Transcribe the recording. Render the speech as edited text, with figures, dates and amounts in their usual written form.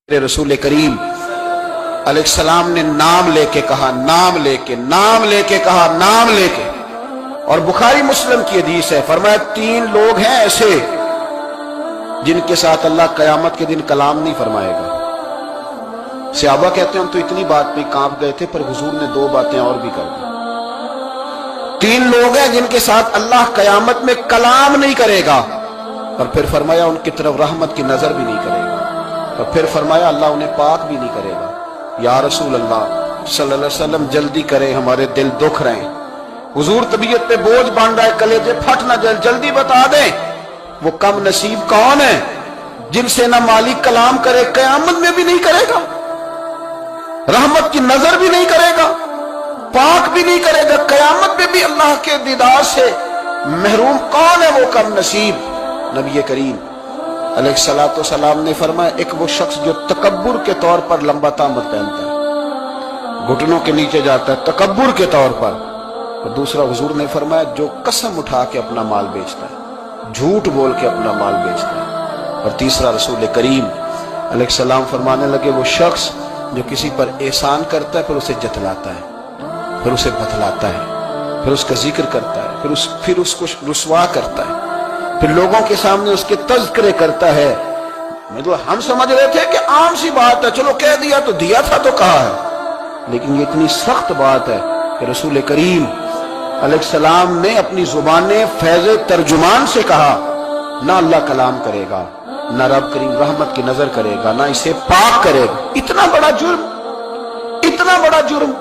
रसूल करीम अलैहिस्सलाम ने नाम लेके कहा, नाम लेके कहा, नाम लेके। और बुखारी मुस्लिम की हदीस है, फरमाया 3 लोग हैं ऐसे जिनके साथ अल्लाह कयामत के दिन कलाम नहीं फरमाएगा। सहाबा कहते हैं हम तो इतनी बात पे कांप गए थे, पर हुजूर ने 2 बातें और भी कर दी। 3 लोग हैं जिनके साथ अल्लाह कयामत में कलाम नहीं करेगा, और फिर फरमाया उनकी तरफ रहमत की नजर भी नहीं करेगा, और फिर फरमाया अल्लाह उन्हें पाक भी नहीं करेगा। या रसूल अल्लाह सल्लल्लाहु अलैहि वसल्लम जल्दी करें, हमारे दिल दुख रहे हैं, हुजूर तबीयत पे बोझ बन रहा है, कलेजे फट ना जाए, जल्दी बता दें वो कम नसीब कौन है जिनसे ना मालिक कलाम करे, कयामत में भी नहीं करेगा, रहमत की नजर भी नहीं करेगा, पाक भी नहीं करेगा, कयामत में भी अल्लाह के दीदार से महरूम कौन है वो कम नसीब। नबी करीम अलैहिस्सलातु वस्सलाम ने फरमाया एक वो शख्स जो तकब्बुर के तौर पर लंबा तामत पहनता है, घुटनों के नीचे जाता है तकब्बुर के तौर पर। और दूसरा हुजूर ने फरमाया जो कसम उठा के अपना माल बेचता है, झूठ बोल के अपना माल बेचता है। और तीसरा रसूल करीम अलैहिस्सलाम फरमाने लगे वो शख्स जो किसी पर एहसान करता है, फिर उसे जतलाता है, फिर उसे बतलाता है, फिर उसका जिक्र करता है, फिर उसको रुसवा करता है, फिर लोगों के सामने उसके तज़किरे करता है। मतलब हम समझ रहे थे कि आम सी बात है, चलो कह दिया तो दिया था तो कहा है, लेकिन ये इतनी सख्त बात है कि रसूल करीम अलैहिस्सलाम ने अपनी जुबाने फैज़ तर्जुमान से कहा ना अल्लाह कलाम करेगा, ना रब करीम रहमत की नजर करेगा, ना इसे पाक करेगा। इतना बड़ा जुर्म, इतना बड़ा जुर्म।